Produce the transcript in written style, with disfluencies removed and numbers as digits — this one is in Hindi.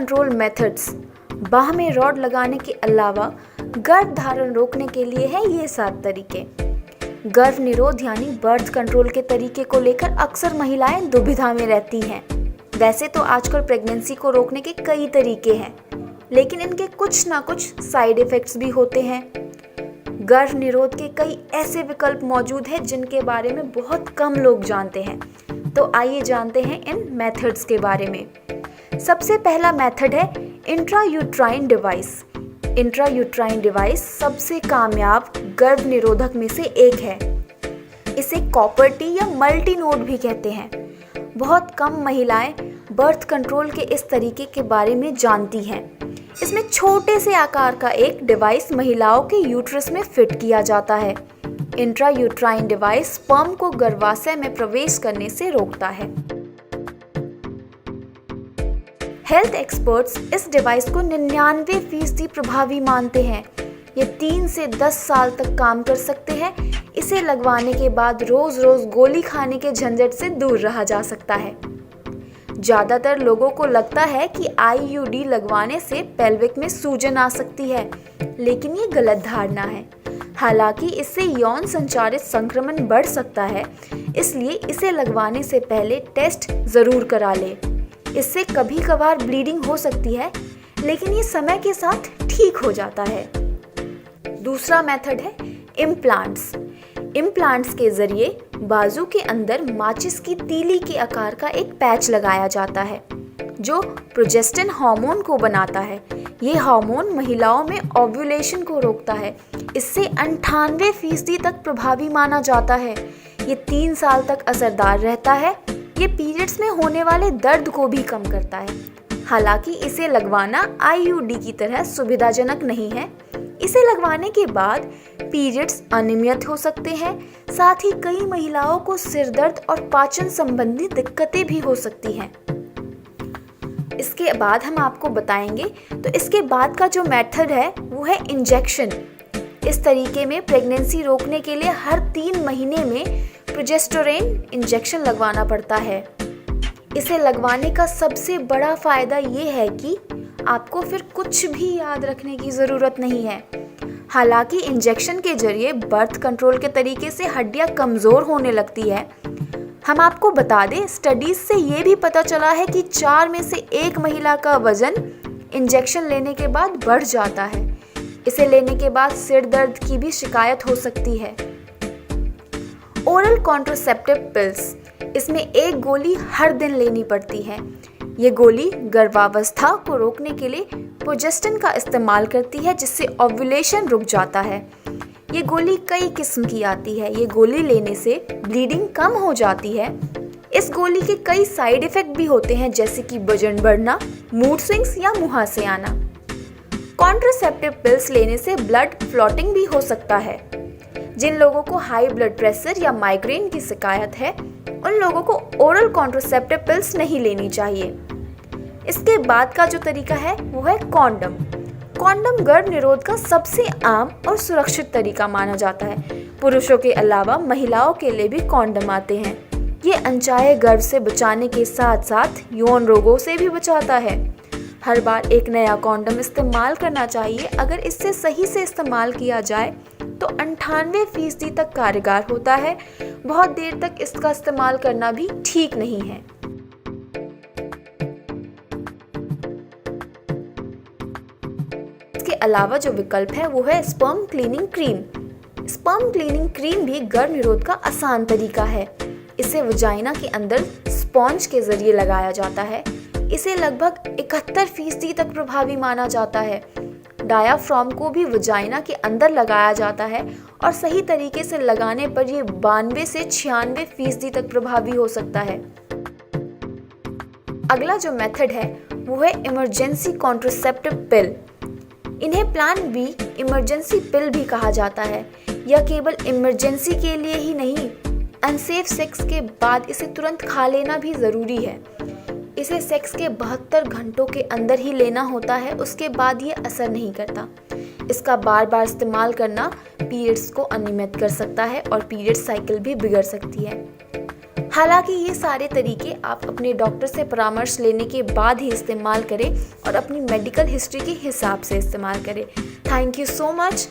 कंट्रोल मेथड्स बाह में रॉड लगाने के अलावा गर्भ धारण रोकने के लिए है ये 7 तरीके। गर्भ निरोध यानी बर्थ कंट्रोल के तरीके को लेकर अक्सर महिलाएं दुविधा में रहती हैं। वैसे तो आजकल प्रेगनेंसी को रोकने के कई तरीके हैं, लेकिन इनके कुछ ना कुछ साइड इफ़ेक्ट्स भी होते हैं। गर्भ निरोध के कई ऐसे विकल्प मौजूद हैं जिनके बारे में बहुत कम लोग जानते हैं। तो आइए जानते हैं इन मेथड्स के बारे में। सबसे पहला मेथड है इंट्रायूट्राइन डिवाइस। इंट्रायूट्राइन डिवाइस सबसे कामयाब गर्भ निरोधक में से एक है। इसे कॉपर टी या मल्टी नोड भी कहते हैं। बहुत कम महिलाएं बर्थ कंट्रोल के इस तरीके के बारे में जानती हैं। इसमें छोटे से आकार का एक डिवाइस महिलाओं के यूट्रस में फिट किया जाता है। इंट्रायूट्राइन डिवाइस स्पर्म को गर्भाशय में प्रवेश करने से रोकता है। हेल्थ एक्सपर्ट्स इस डिवाइस को 99% प्रभावी मानते हैं। ये 3 से 10 साल तक काम कर सकते हैं। इसे लगवाने के बाद रोज रोज गोली खाने के झंझट से दूर रहा जा सकता है। ज़्यादातर लोगों को लगता है कि आईयूडी लगवाने से पेल्विक में सूजन आ सकती है, लेकिन ये गलत धारणा है। हालांकि इससे यौन संचारित संक्रमण बढ़ सकता है, इसलिए इसे लगवाने से पहले टेस्ट ज़रूर करा ले। इससे कभी कभार ब्लीडिंग हो सकती है, लेकिन ये समय के साथ ठीक हो जाता है। दूसरा मेथड है इम्प्लांट्स। इम्प्लांट्स के जरिए बाजू के अंदर माचिस की तीली के आकार का एक पैच लगाया जाता है, जो प्रोजेस्टेरोन हार्मोन को बनाता है। ये हार्मोन महिलाओं में ओव्यूलेशन को रोकता है। इससे 98% तक प्रभावी माना जाता है। ये 3 साल तक असरदार रहता है। ये पीरियड्स में होने वाले दर्द को भी कम करता है। हालांकि इसे लगवाना आईयूडी की तरह सुविधाजनक नहीं है। इसे लगवाने के बाद पीरियड्स अनियमित हो सकते हैं। साथ ही कई महिलाओं को सिर दर्द और पाचन संबंधी दिक्कतें भी हो सकती हैं। इसके बाद हम आपको बताएंगे। तो इसके बाद का जो मेथड है वो है इंजेक्शन। इस तरीके में प्रेगनेंसी रोकने के लिए हर 3 महीने में प्रोजेस्टेरोन इंजेक्शन लगवाना पड़ता है। इसे लगवाने का सबसे बड़ा फायदा ये है कि आपको फिर कुछ भी याद रखने की ज़रूरत नहीं है। हालांकि इंजेक्शन के जरिए बर्थ कंट्रोल के तरीके से हड्डियां कमज़ोर होने लगती है। हम आपको बता दें, स्टडीज से ये भी पता चला है कि 4 में से 1 महिला का वजन इंजेक्शन लेने के बाद बढ़ जाता है। इसे लेने के बाद सिर दर्द की भी शिकायत हो सकती है। ओरल कॉन्ट्रासेप्टिव पिल्स, इसमें 1 गोली हर दिन लेनी पड़ती है। ये गोली गर्भावस्था को रोकने के लिए प्रोजेस्टेरोन का इस्तेमाल करती है, जिससे ओव्यूलेशन रुक जाता है। ये गोली कई किस्म की आती है। ये गोली लेने से ब्लीडिंग कम हो जाती है। इस गोली के कई साइड इफ़ेक्ट भी होते हैं, जैसे कि वजन बढ़ना, मूड स्विंग्स या मुहासे आना। कॉन्ट्रासेप्टिव पिल्स लेने से ब्लड क्लॉटिंग भी हो सकता है। जिन लोगों को हाई ब्लड प्रेशर या माइग्रेन की शिकायत है, उन लोगों को ओरल कॉन्ट्रासेप्टिव पिल्स नहीं लेनी चाहिए। इसके बाद का जो तरीका है वो है कॉन्डम। कॉन्डम गर्भ निरोध का सबसे आम और सुरक्षित तरीका माना जाता है। पुरुषों के अलावा महिलाओं के लिए भी कॉन्डम आते हैं। ये अनचाहे गर्भ से बचाने के साथ साथ यौन रोगों से भी बचाता है। हर बार एक नया कॉन्डम इस्तेमाल करना चाहिए। अगर इससे सही से इस्तेमाल किया जाए तो 98% तक कारगर होता है। बहुत देर तक इसका इस्तेमाल करना भी ठीक नहीं है। इसके अलावा जो विकल्प है वो है sperm cleaning cream. Sperm cleaning cream भी गर्भ निरोध का आसान तरीका है। इसे वजाइना के अंदर स्पॉन्ज के जरिए लगाया जाता है। इसे लगभग 71% तक प्रभावी माना जाता है। डायाफ्राम को भी वजाइना के अंदर लगाया जाता है और सही तरीके से लगाने पर यह 92 से 96% तक प्रभावी हो सकता है। अगला जो मेथड है वो है इमरजेंसी कॉन्ट्रासेप्टिव पिल। इन्हें प्लान बी इमरजेंसी पिल भी कहा जाता है। यह केवल इमरजेंसी के लिए ही नहीं, अनसेफ सेक्स के बाद इसे तुरंत खा लेना भी ज़रूरी है। इसे सेक्स के 72 घंटों के अंदर ही लेना होता है, उसके बाद ये असर नहीं करता। इसका बार बार इस्तेमाल करना पीरियड्स को अनियमित कर सकता है और पीरियड साइकिल भी बिगड़ सकती है। हालांकि ये सारे तरीके आप अपने डॉक्टर से परामर्श लेने के बाद ही इस्तेमाल करें और अपनी मेडिकल हिस्ट्री के हिसाब से इस्तेमाल करें। Thank you so much.